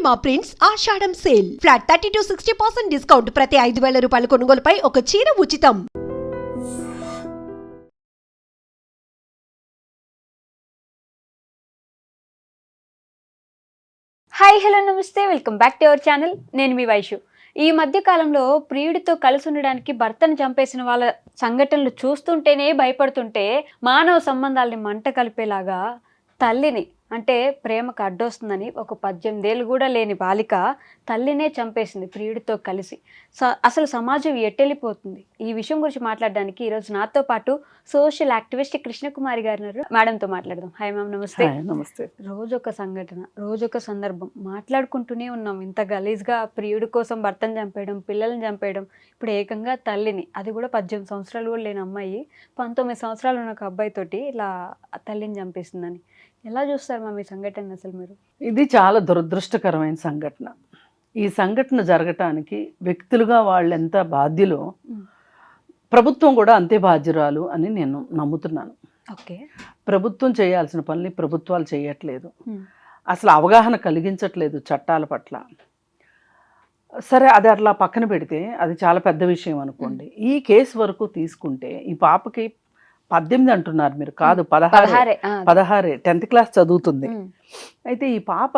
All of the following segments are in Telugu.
సినిమా ప్రింట్స్ ఆషాఢం సేల్ ఫ్లాట్ 30-60% డిస్కౌంట్ ప్రతి 5,000 రూపాయల కొనుగోలుపై ఒక చీర ఉచితం. హాయ్ హలో నమస్తే, welcome back to our channel. నేను మీ వైషు. ఈ మధ్య కాలంలో ప్రియుడితో కలిసి ఉండడానికి భర్తను చంపేసిన వాళ్ళ సంఘటనలు చూస్తుంటేనే భయపడుతుంటే మానవ సంబంధాలని మంట కలిపేలాగా తల్లిని అంటే ప్రేమకు అడ్డొస్తుందని ఒక 18 ఏళ్ళు కూడా లేని బాలిక తల్లినే చంపేసింది ప్రియుడితో కలిసి. అసలు సమాజం ఎట్టెళ్ళిపోతుంది? ఈ విషయం గురించి మాట్లాడడానికి ఈరోజు నాతో పాటు సోషల్ యాక్టివిస్ట్ కృష్ణకుమారి గారు ఉన్నారు. మేడంతో మాట్లాడదాం. హాయ్ మ్యామ్, నమస్తే. నమస్తే. రోజొక సంఘటన, రోజొక సందర్భం మాట్లాడుకుంటూనే ఉన్నాం. ఇంత గలీజ్గా ప్రియుడి కోసం భర్తను చంపేయడం, పిల్లల్ని చంపేయడం, ఇప్పుడు ఏకంగా తల్లిని, అది కూడా 18 సంవత్సరాలు కూడా లేని అమ్మాయి 19 సంవత్సరాలు ఉన్న ఒక అబ్బాయితోటి ఇలా తల్లిని చంపేసిందని ఎలా చూస్తారు మ్యామ్ ఈ సంఘటన? అసలు మీరు ఇది చాలా దురదృష్టకరమైన సంఘటన. ఈ సంఘటన జరగటానికి వ్యక్తులుగా వాళ్ళు ఎంత బాధ్యులో ప్రభుత్వం కూడా అంతే బాధ్యురాలు అని నేను నమ్ముతున్నాను. ఓకే, ప్రభుత్వం చేయాల్సిన పనులు ప్రభుత్వాలు చేయట్లేదు, అసలు అవగాహన కలిగించట్లేదు చట్టాల పట్ల. సరే, అది అట్లా పక్కన పెడితే అది చాలా పెద్ద విషయం అనుకోండి. ఈ కేసు వరకు తీసుకుంటే ఈ పాపకి 18 అంటున్నారు మీరు, కాదు 16 10th క్లాస్ చదువుతుంది. అయితే ఈ పాప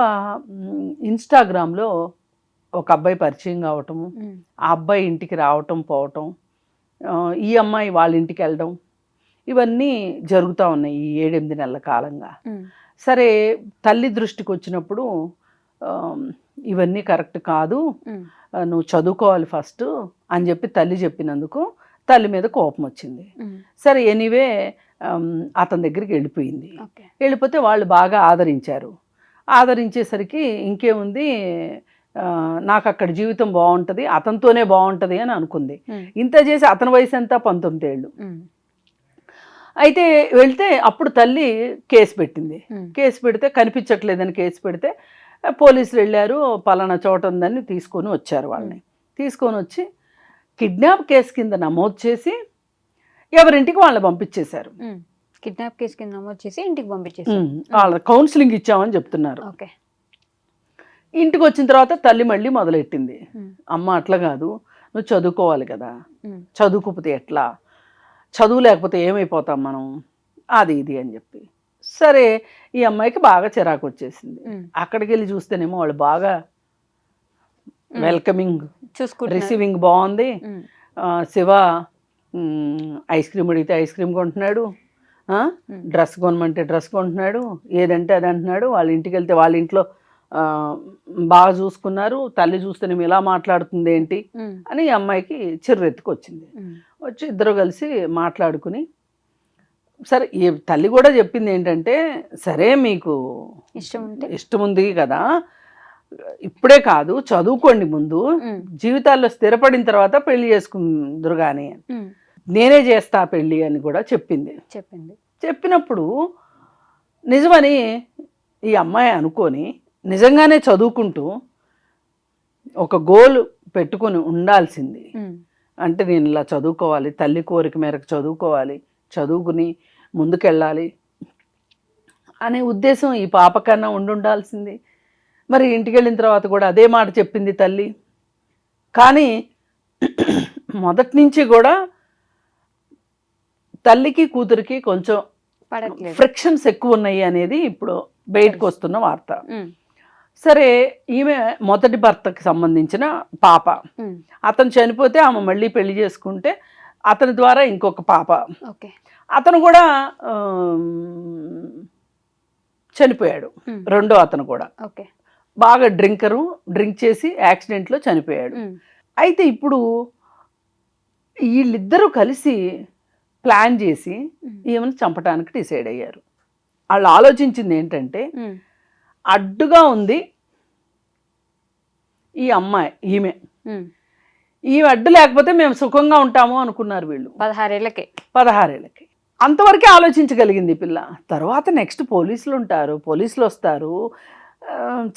ఇన్స్టాగ్రామ్లో ఒక అబ్బాయి పరిచయం కావటము, ఆ అబ్బాయి ఇంటికి రావటం పోవటం, ఈ అమ్మాయి వాళ్ళ ఇంటికి వెళ్ళడం, ఇవన్నీ జరుగుతూ ఉన్నాయి ఈ 7-8 నెలల కాలంగా. సరే, తల్లి దృష్టికి వచ్చినప్పుడు ఇవన్నీ కరెక్ట్ కాదు, నువ్వు చదువుకోవాలి ఫస్ట్ అని చెప్పి తల్లి చెప్పినందుకు తల్లి మీద కోపం వచ్చింది. సరే, ఎనీవే అతని దగ్గరికి వెళ్ళిపోయింది. వెళ్ళిపోతే వాళ్ళు బాగా ఆదరించారు. ఆదరించేసరికి ఇంకేముంది, నాకు అక్కడ జీవితం బాగుంటుంది, అతనితోనే బాగుంటుంది అని అనుకుంది. ఇంత చేసి అతని వయసు ఎంత? 19 ఏళ్ళు. అయితే వెళ్తే అప్పుడు తల్లి కేసు పెట్టింది. కేసు పెడితే కనిపించట్లేదని కేసు పెడితే పోలీసులు వెళ్ళారు, పలానా చోట ఉందని తీసుకొని వచ్చారు. వాళ్ళని తీసుకొని వచ్చి కిడ్నాప్ కేసు కింద నమోదు చేసి ఎవరింటికి వాళ్ళని పంపించేశారు. కిడ్నాప్ కేసు కింద నమోదు చేసి ఇంటికి పంపించేశారు. వాళ్ళ కౌన్సిలింగ్ ఇచ్చామని చెప్తున్నారు. ఓకే, ఇంటికి వచ్చిన తర్వాత తల్లి మళ్ళీ మొదలెట్టింది, అమ్మ అట్లా కాదు, నువ్వు చదువుకోవాలి కదా, చదువుకోకపోతే ఎట్లా, చదువు లేకపోతే ఏమైపోతాం మనం, అది ఇది అని చెప్పి. సరే, ఈ అమ్మాయికి బాగా చిరాకు వచ్చేసింది. అక్కడికి వెళ్ళి చూస్తేనేమో వాళ్ళు బాగా వెల్కమింగ్, రిసీవింగ్ బాగుంది. శివ ఐస్ క్రీమ్ అడిగితే ఐస్ క్రీమ్ కొంటున్నాడు, డ్రెస్ కొనమంటే డ్రెస్ కొంటున్నాడు, ఏదంటే అది అంటున్నాడు. వాళ్ళ ఇంటికి వెళ్తే వాళ్ళ ఇంట్లో బాగా చూసుకున్నారు. తల్లి చూస్తేనేమో ఇలా మాట్లాడుతుంది ఏంటి అని ఈ అమ్మాయికి చిర్రెత్తుకు వచ్చింది. వచ్చి ఇద్దరు కలిసి మాట్లాడుకుని, సరే, ఈ తల్లి కూడా చెప్పింది ఏంటంటే, సరే మీకు ఇష్టం ఉంది కదా, ఇప్పుడే కాదు చదువుకోండి, ముందు జీవితాల్లో స్థిరపడిన తర్వాత పెళ్లి చేసుకుందరు కానీ, నేనే చేస్తా పెళ్ళి అని కూడా చెప్పింది. చెప్పినప్పుడు నిజమని ఈ అమ్మాయి అనుకొని నిజంగానే చదువుకుంటూ ఒక గోల్ పెట్టుకొని ఉండాల్సింది. అంటే నేను ఇలా చదువుకోవాలి, తల్లి కోరిక మేరకు చదువుకోవాలి, చదువుకుని ముందుకెళ్ళాలి అనే ఉద్దేశం ఈ పాప కన్నా ఉండాల్సింది. మరి ఇంటికి వెళ్ళిన తర్వాత కూడా అదే మాట చెప్పింది తల్లి. కానీ మొదటి నుంచి కూడా తల్లికి కూతురికి కొంచెం ఫ్రిక్షన్స్ ఎక్కువ ఉన్నాయి అనేది ఇప్పుడు బయటకు వస్తున్న వార్త. సరే, ఈమె మొదటి భర్తకి సంబంధించిన పాప, అతను చనిపోతే ఆమె మళ్ళీ పెళ్లి చేసుకుంటే అతని ద్వారా ఇంకొక పాప, అతను కూడా చనిపోయాడు. రెండో అతను కూడా బాగా డ్రింక్ చేసి యాక్సిడెంట్లో చనిపోయాడు. అయితే ఇప్పుడు వీళ్ళిద్దరూ కలిసి ప్లాన్ చేసి ఈమెను చంపడానికి డిసైడ్ అయ్యారు. వాళ్ళు ఆలోచించింది ఏంటంటే, అడ్డుగా ఉంది ఈ అమ్మాయి, ఈమె అడ్డు లేకపోతే మేము సుఖంగా ఉంటాము అనుకున్నారు వీళ్ళు 16 ఏళ్ళకి. అంతవరకే ఆలోచించగలిగింది పిల్ల. తర్వాత నెక్స్ట్ పోలీసులు ఉంటారు, పోలీసులు వస్తారు,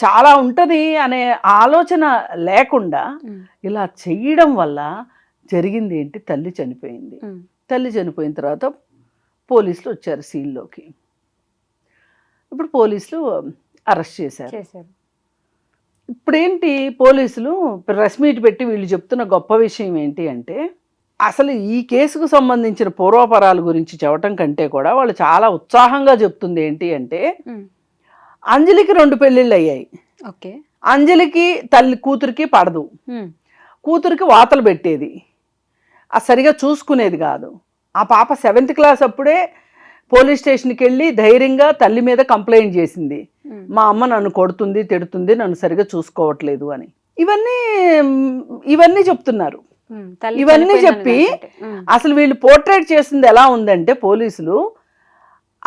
చాలా ఉంటుంది అనే ఆలోచన లేకుండా ఇలా చేయడం వల్ల జరిగింది ఏంటి, తల్లి చనిపోయింది. తల్లి చనిపోయిన తర్వాత పోలీసులు వచ్చారు సీన్లోకి. ఇప్పుడు పోలీసులు అరెస్ట్ చేశారు. ఇప్పుడేంటి పోలీసులు ప్రెస్ మీట్ పెట్టి వీళ్ళు చెప్తున్న గొప్ప విషయం ఏంటి అంటే, అసలు ఈ కేసుకు సంబంధించిన పూర్వాపరాల గురించి చెప్పటం కంటే కూడా వాళ్ళు చాలా ఉత్సాహంగా చెప్తుంది ఏంటి అంటే, అంజలికి 2 పెళ్ళిళ్ళు అయ్యాయి. ఓకే. అంజలికి కూతురికి పడదు, కూతురికి వాతలు పెట్టేది, అది సరిగా చూసుకునేది కాదు. ఆ పాప 7th క్లాస్ అప్పుడే పోలీస్ స్టేషన్కి వెళ్ళి ధైర్యంగా తల్లి మీద కంప్లైంట్ చేసింది, మా అమ్మ నన్ను కొడుతుంది, తిడుతుంది, నన్ను సరిగా చూసుకోవట్లేదు అని. ఇవన్నీ చెప్తున్నారు. ఇవన్నీ చెప్పి అసలు వీళ్ళు పోర్ట్రేట్ చేసింది ఎలా ఉందంటే, పోలీసులు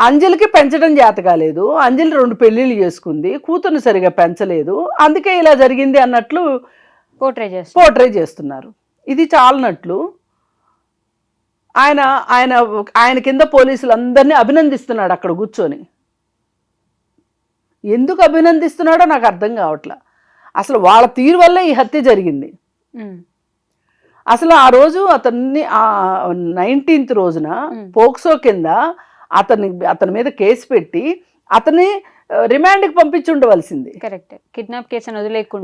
అంజలికి పెంచడం చేత కాలేదు, అంజలి 2 పెళ్ళిళ్ళు చేసుకుంది, కూతుర్ని సరిగా పెంచలేదు, అందుకే ఇలా జరిగింది అన్నట్లు పోర్ట్రే చేస్తున్నారు. ఇది చాలనట్లు ఆయన కింద పోలీసులు అందరినీ అభినందిస్తున్నాడు అక్కడ కూర్చొని. ఎందుకు అభినందిస్తున్నాడో నాకు అర్థం కావట్లా. అసలు వాళ్ళ తీరు వల్లే ఈ హత్య జరిగింది. అసలు ఆ రోజు అతన్ని 19th రోజున పోక్సో కింద అతని మీద కేసు పెట్టి అతన్ని రిమాండ్కి పంపించి ఉండవలసింది. కరెక్ట్. కిడ్నాప్ కేసు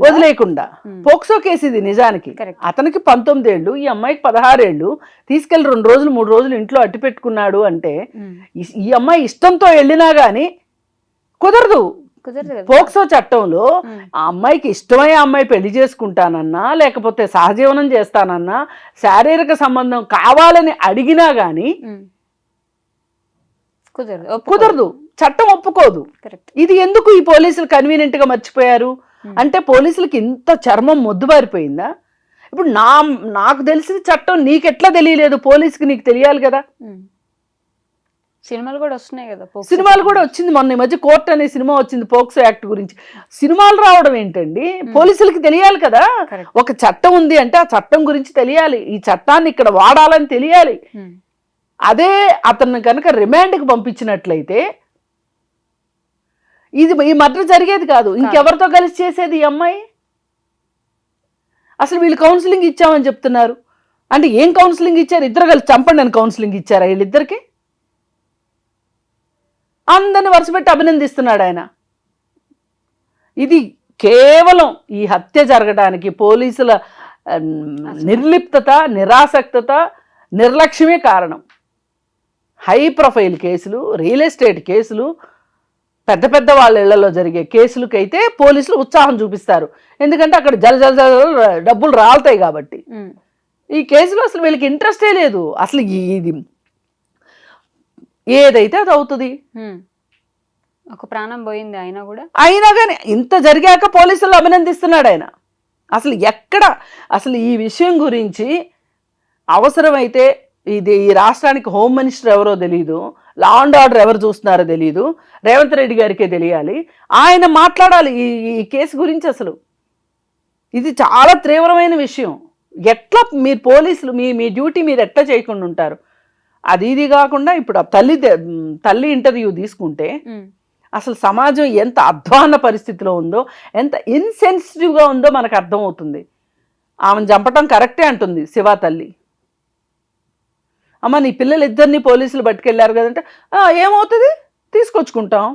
వదిలేకుండా పోక్సో కేసు ఇది నిజానికి. అతనికి 19 ఏళ్ళు, ఈ అమ్మాయికి 16 ఏళ్ళు. తీసుకెళ్లి 2 రోజులు 3 రోజులు ఇంట్లో అట్టి పెట్టుకున్నాడు అంటే, ఈ అమ్మాయి ఇష్టంతో వెళ్ళినా గానీ కుదరదు. పోక్సో చట్టంలో ఆ అమ్మాయికి ఇష్టమై అమ్మాయి పెళ్లి చేసుకుంటానన్నా, లేకపోతే సహజీవనం చేస్తానన్నా, శారీరక సంబంధం కావాలని అడిగినా గానీ కుదరదు, చట్టం ఒప్పుకోదు. ఇది ఎందుకు ఈ పోలీసులు కన్వీనియంట్ గా మర్చిపోయారు అంటే, పోలీసులకి ఇంత చర్మం మొద్దుబారిపోయిందా? ఇప్పుడు నాకు తెలిసిన చట్టం నీకెట్లా తెలియలేదు, పోలీసుకి నీకు తెలియాలి కదా. సినిమాలు కూడా వస్తున్నాయి కదా, సినిమాలు కూడా వచ్చింది. మొన్న ఈ మధ్య కోర్ట్ అనే సినిమా వచ్చింది పోక్సో యాక్ట్ గురించి. సినిమాలు రావడం ఏంటండి, పోలీసులకి తెలియాలి కదా. ఒక చట్టం ఉంది అంటే ఆ చట్టం గురించి తెలియాలి, ఈ చట్టాన్ని ఇక్కడ వాడాలని తెలియాలి. అదే అతన్ని కనుక రిమాండ్కి పంపించినట్లయితే ఈ మర్డర్ జరిగేది కాదు. ఇంకెవరితో కలిసి చేసేది ఈ అమ్మాయి? అసలు వీళ్ళు కౌన్సిలింగ్ ఇచ్చామని చెప్తున్నారు అంటే ఏం కౌన్సిలింగ్ ఇచ్చారు? ఇద్దరు కలిసి చంపండి అని కౌన్సిలింగ్ ఇచ్చారా వీళ్ళిద్దరికి? అందరిని వరుసపెట్టి అభినందిస్తున్నాడు ఆయన. ఇది కేవలం ఈ హత్య జరగడానికి పోలీసుల నిర్లిప్తత, నిరాసక్తత, నిర్లక్ష్యమే కారణం. హై ప్రొఫైల్ కేసులు, రియల్ ఎస్టేట్ కేసులు, పెద్ద పెద్ద వాళ్ళ ఇళ్లలో జరిగే కేసులకైతే పోలీసులు ఉత్సాహం చూపిస్తారు, ఎందుకంటే అక్కడ జల డబ్బులు రాలుతాయి కాబట్టి. ఈ కేసులో అసలు వీళ్ళకి ఇంట్రెస్టే లేదు. అసలు ఇది ఏదైతే అది అవుతుంది. ఒక ప్రాణం పోయింది అయినా కానీ ఇంత జరిగాక పోలీసులు అభినందిస్తున్నాడు ఆయన. అసలు ఎక్కడ అసలు ఈ విషయం గురించి అవసరమైతే ఈ రాష్ట్రానికి హోమ్ మినిస్టర్ ఎవరో తెలియదు, లా అండ్ ఆర్డర్ ఎవరు చూస్తున్నారో తెలియదు, రేవంత్ రెడ్డి గారికే తెలియాలి. ఆయన మాట్లాడాలి ఈ కేసు గురించి. అసలు ఇది చాలా తీవ్రమైన విషయం. ఎట్లా మీరు పోలీసులు మీ డ్యూటీ మీరు ఎట్లా చేయకుండా ఉంటారు? ఇది కాకుండా ఇప్పుడు ఆ తల్లి ఇంటర్వ్యూ తీసుకుంటే అసలు సమాజం ఎంత అధ్వాన పరిస్థితిలో ఉందో, ఎంత ఇన్సెన్సిటివ్గా ఉందో మనకు అర్థమవుతుంది. ఆమెను చంపటం కరెక్టే అంటుంది శివ తల్లి. అమ్మ నీ పిల్లలు ఇద్దరిని పోలీసులు పట్టుకెళ్ళారు కదంటే ఏమవుతుంది, తీసుకొచ్చుకుంటాం.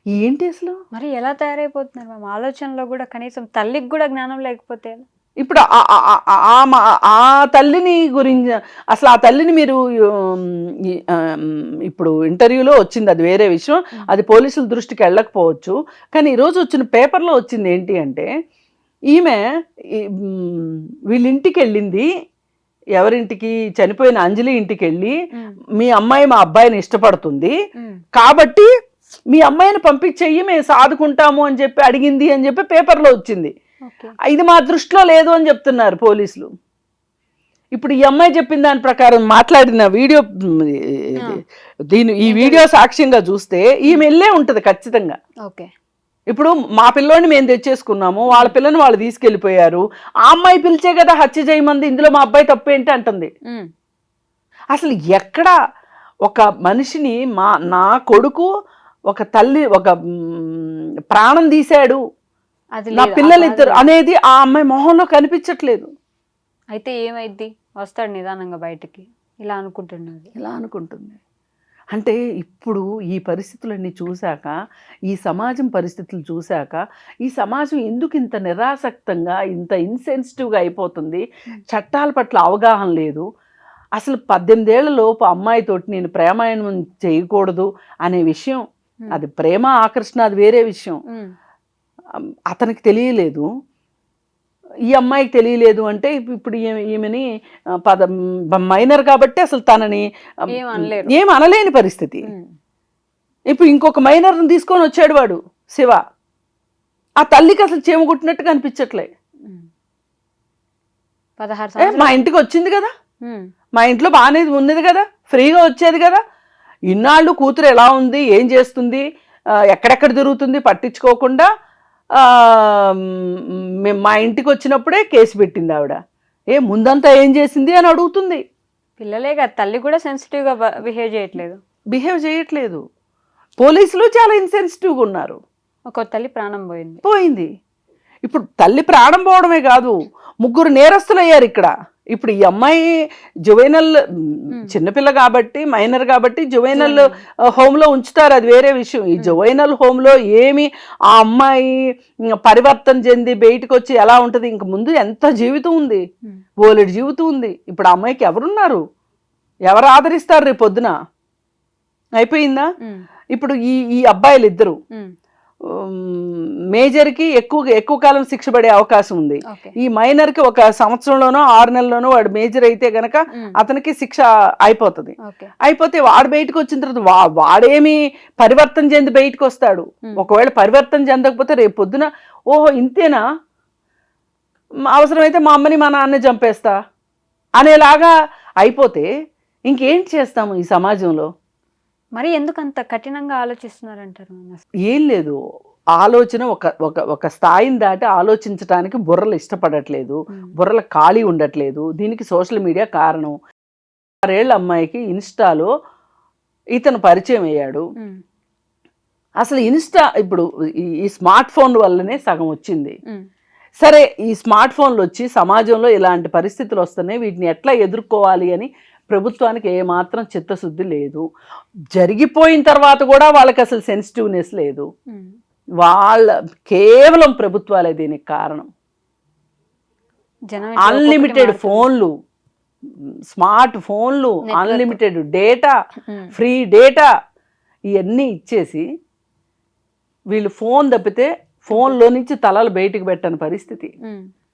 ఏంటి అసలు మరి ఎలా తయారైపోతున్నారు మ్యామ్? ఆలోచనలో కూడా కనీసం తల్లికి కూడా జ్ఞానం లేకపోతే ఇప్పుడు ఆ తల్లిని గురించి అసలు ఆ తల్లిని మీరు ఇప్పుడు ఇంటర్వ్యూలో వచ్చింది, అది వేరే విషయం, అది పోలీసుల దృష్టికి వెళ్ళకపోవచ్చు. కానీ ఈరోజు వచ్చిన పేపర్లో వచ్చింది ఏంటి అంటే, ఈమె వీళ్ళింటికి వెళ్ళింది, ఎవరింటికి, చనిపోయిన అంజలి ఇంటికి వెళ్ళి, మీ అమ్మాయి మా అబ్బాయిని ఇష్టపడుతుంది కాబట్టి మీ అమ్మాయిని పంపించేయి, మేము సాదుకుంటాము అని చెప్పి అడిగింది అని చెప్పి పేపర్లో వచ్చింది. ఇది మా దృష్టిలో లేదు అని చెప్తున్నారు పోలీసులు. ఇప్పుడు ఈ అమ్మాయి చెప్పిన దాని ప్రకారం మాట్లాడిన వీడియో, ఈ వీడియో సాక్ష్యంగా చూస్తే ఈమె వెళ్ళే ఉంటుంది ఖచ్చితంగా. ఇప్పుడు మా పిల్లోని మేము తెచ్చేసుకున్నాము, వాళ్ళ పిల్లని వాళ్ళు తీసుకెళ్ళిపోయారు, ఆ అమ్మాయి పిలిచే కదా హత్య చేయమంది, ఇందులో మా అబ్బాయి తప్పేంటి అంటుంది. అసలు ఎక్కడ ఒక మనిషిని నా కొడుకు ఒక తల్లి ఒక ప్రాణం తీశాడు, నా పిల్లలిద్దరు అనేది ఆ అమ్మాయి మొహంలో కనిపించట్లేదు. అయితే ఏమైద్ది, వస్తాడు నిదానంగా బయటికి, ఇలా అనుకుంటుంది. ఇలా అనుకుంటుంది. అంటే ఇప్పుడు ఈ పరిస్థితులన్నీ చూశాక, ఈ సమాజం పరిస్థితులు చూశాక, ఈ సమాజం ఎందుకు ఇంత నిరాసక్తంగా, ఇంత ఇన్సెన్సిటివ్గా అయిపోతుంది? చట్టాల పట్ల అవగాహన లేదు. అసలు 18 ఏళ్ల లోపు అమ్మాయితోటి నేను ప్రేమాయణం చేయకూడదు అనే విషయం, అది ప్రేమ ఆకర్షణ అది వేరే విషయం, అతనికి తెలియలేదు. ఈ అమ్మాయికి తెలియలేదు అంటే ఇప్పుడు ఈమెని మైనర్ కాబట్టి అసలు తనని ఏం అనలేని పరిస్థితి. ఇప్పుడు ఇంకొక మైనర్ని తీసుకొని వచ్చాడు వాడు శివ. ఆ తల్లికి అసలు చీమ కుట్టినట్టుగా అనిపించట్లే. 16 మా ఇంటికి వచ్చింది కదా, మా ఇంట్లో బాగానే ఉన్నది కదా, ఫ్రీగా వచ్చేది కదా, ఇన్నాళ్ళు కూతురు ఎలా ఉంది, ఏం చేస్తుంది, ఎక్కడెక్కడ తిరుగుతుంది పట్టించుకోకుండా మా ఇంటికి వచ్చినప్పుడే కేసు పెట్టింది ఆవిడ. ముందంతా ఏం చేసింది అని అడుగుతుంది. పిల్లలే కదా, తల్లి కూడా సెన్సిటివ్గా బిహేవ్ చేయట్లేదు. పోలీసులు చాలా ఇన్సెన్సిటివ్గా ఉన్నారు. ఒక తల్లి ప్రాణం పోయింది. ఇప్పుడు తల్లి ప్రాణం పోవడమే కాదు, 3 నేరస్తులు అయ్యారు ఇక్కడ. ఇప్పుడు ఈ అమ్మాయి జువైనల్ చిన్నపిల్ల కాబట్టి, మైనర్ కాబట్టి జువైనల్ హోమ్లో ఉంచుతారు, అది వేరే విషయం. ఈ జువైనల్ హోమ్లో ఏమి ఆ అమ్మాయి పరివర్తన చెంది బయటకు వచ్చి ఎలా ఉంటుంది? ఇంక ముందు ఎంత జీవితం ఉంది, బోలెడు జీవితం ఉంది. ఇప్పుడు ఆ అమ్మాయికి ఎవరున్నారు, ఎవరు ఆదరిస్తారు రేపు పొద్దున? అయిపోయిందా? ఇప్పుడు ఈ అబ్బాయిలు ఇద్దరు మేజర్కి ఎక్కువ కాలం శిక్ష పడే అవకాశం ఉంది. ఈ మైనర్కి 1 సంవత్సరంలోనో 6 నెలల్లోనో వాడు మేజర్ అయితే గనక అతనికి శిక్ష అయిపోతుంది. అయిపోతే వాడు బయటకు వచ్చిన తర్వాత వాడేమి పరివర్తన చెంది బయటకు వస్తాడు. ఒకవేళ పరివర్తన చెందకపోతే రేపు పొద్దున ఓహో ఇంతేనా, అవసరమైతే మా అమ్మని మా నాన్న చంపేస్తా అనేలాగా అయిపోతే ఇంకేం చేస్తాము ఈ సమాజంలో? మరి ఎందుకు అంత కఠినంగా ఆలోచిస్తున్నారంటారు? ఏం లేదు, ఆలోచన ఒక స్థాయిని దాటి ఆలోచించడానికి బుర్రలు ఇష్టపడట్లేదు, బుర్రలు ఖాళీ ఉండట్లేదు. దీనికి సోషల్ మీడియా కారణం. 6 ఏళ్ల అమ్మాయికి ఇన్స్టాలో ఇతను పరిచయం అయ్యాడు. అసలు ఇన్స్టా ఇప్పుడు ఈ స్మార్ట్ ఫోన్ వల్లనే సగం వచ్చింది. సరే, ఈ స్మార్ట్ ఫోన్లు వచ్చి సమాజంలో ఇలాంటి పరిస్థితులు వస్తున్నాయి, వీటిని ఎట్లా ఎదుర్కోవాలి అని ప్రభుత్వానికి ఏమాత్రం చిత్తశుద్ధి లేదు. జరిగిపోయిన తర్వాత కూడా వాళ్ళకి అసలు సెన్సిటివ్నెస్ లేదు. కేవలం ప్రభుత్వాలే దీనికి కారణం. అన్లిమిటెడ్ ఫోన్లు, స్మార్ట్ ఫోన్లు, అన్లిమిటెడ్ డేటా, ఫ్రీ డేటా ఇవన్నీ ఇచ్చేసి వీళ్ళు ఫోన్ తప్పితే ఫోన్లో నుంచి తలలు బయటికి పెట్టని పరిస్థితి.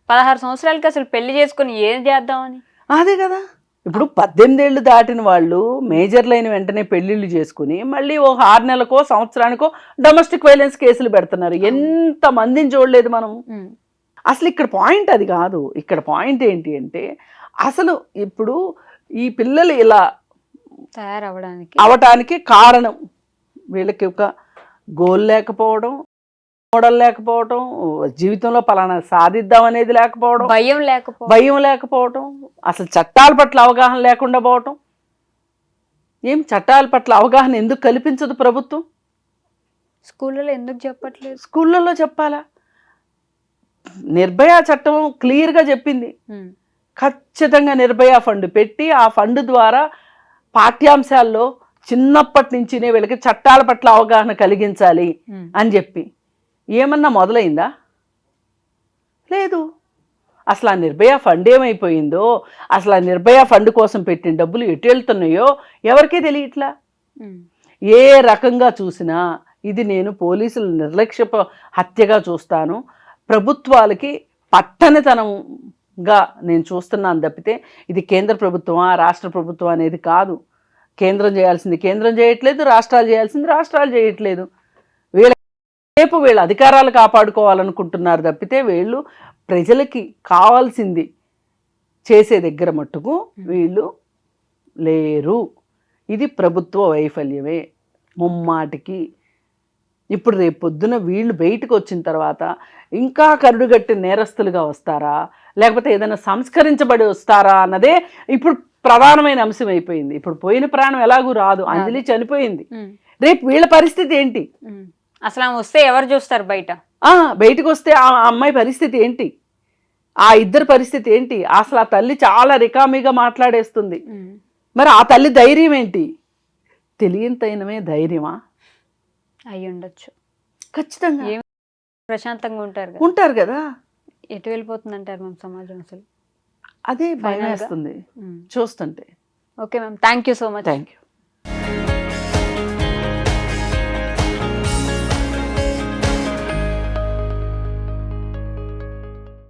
16 సంవత్సరాలకి అసలు పెళ్లి చేసుకుని ఏం చేద్దామని. అదే కదా, ఇప్పుడు 18 ఏళ్ళు దాటిన వాళ్ళు మేజర్లు అయిన వెంటనే పెళ్లిళ్ళు చేసుకుని మళ్ళీ 6 నెలలకో సంవత్సరానికో డొమెస్టిక్ వైలెన్స్ కేసులు పెడుతున్నారు. ఎంత మందిని చూడలేదు మనం. అసలు ఇక్కడ పాయింట్ అది కాదు. ఇక్కడ పాయింట్ ఏంటి అంటే, అసలు ఇప్పుడు ఈ పిల్లలు ఇలా అవటానికి కారణం వీళ్ళకి ఒక గోల్ లేకపోవడం, మోడల్ లేకపోవడం, జీవితంలో పలానా సాధిద్దాం అనేది లేకపోవడం, భయం లేకపోవడం, అసలు చట్టాల పట్ల అవగాహన లేకుండా పోవటం. చట్టాల పట్ల అవగాహన ఎందుకు కల్పించదు ప్రభుత్వం? స్కూళ్ళలో ఎందుకు చెప్పట్లేదు? స్కూళ్ళల్లో చెప్పాలా? నిర్భయ చట్టం క్లియర్గా చెప్పింది, ఖచ్చితంగా నిర్భయ ఫండ్ పెట్టి ఆ ఫండ్ ద్వారా పాఠ్యాంశాల్లో చిన్నప్పటి నుంచినే వీళ్ళకి చట్టాల పట్ల అవగాహన కలిగించాలి అని చెప్పి ఏమన్నా మొదలైందా? లేదు. అసలు ఆ నిర్భయ ఫండ్ ఏమైపోయిందో, అసలు ఆ నిర్భయ ఫండ్ కోసం పెట్టిన డబ్బులు ఎటు వెళ్తున్నాయో ఎవరికీ తెలియట్లా. ఏ రకంగా చూసినా ఇది నేను పోలీసుల నిర్లక్ష్య హత్యగా చూస్తాను, ప్రభుత్వాలకి పట్టనితనంగా నేను చూస్తున్నాను తప్పితే ఇది కేంద్ర ప్రభుత్వమా రాష్ట్ర ప్రభుత్వం అనేది కాదు. కేంద్రం చేయాల్సింది కేంద్రం చేయట్లేదు, రాష్ట్రాలు చేయాల్సింది రాష్ట్రాలు చేయట్లేదు. రేపు వీళ్ళ అధికారాలు కాపాడుకోవాలనుకుంటున్నారు తప్పితే వీళ్ళు ప్రజలకి కావాల్సింది చేసే దగ్గర మట్టుకు వీళ్ళు లేరు. ఇది ప్రభుత్వ వైఫల్యమే ముమ్మాటికి. ఇప్పుడు రేపు పొద్దున వీళ్ళు బయటకు వచ్చిన తర్వాత ఇంకా కరుడుగట్టి నేరస్తులుగా వస్తారా, లేకపోతే ఏదైనా సంస్కరించబడి వస్తారా అన్నదే ఇప్పుడు ప్రధానమైన అంశం అయిపోయింది. ఇప్పుడు పోయిన ప్రాణం ఎలాగూ రాదు, అంజలి చనిపోయింది, రేపు వీళ్ళ పరిస్థితి ఏంటి? అసలు వస్తే ఎవరు చూస్తారు బయటకు వస్తే ఆ అమ్మాయి పరిస్థితి ఏంటి, ఆ ఇద్దరు పరిస్థితి ఏంటి? అసలు ఆ తల్లి చాలా రికామీగా మాట్లాడేస్తుంది. మరి ఆ తల్లి ధైర్యం ఏంటి? తెలియంతైనమే ధైర్యమా? అయి ఉండొచ్చు. ఖచ్చితంగా ఏం ప్రశాంతంగా ఉంటారు కదా. ఉంటారు కదా. ఎటు వెళ్ళిపోతుంది అంటారు మ్యామ్ సమాజం అసలు? అదే భయం Final గా? వేస్తుంది చూస్తుంటే. Okay ma'am, thank you so much. Thank you.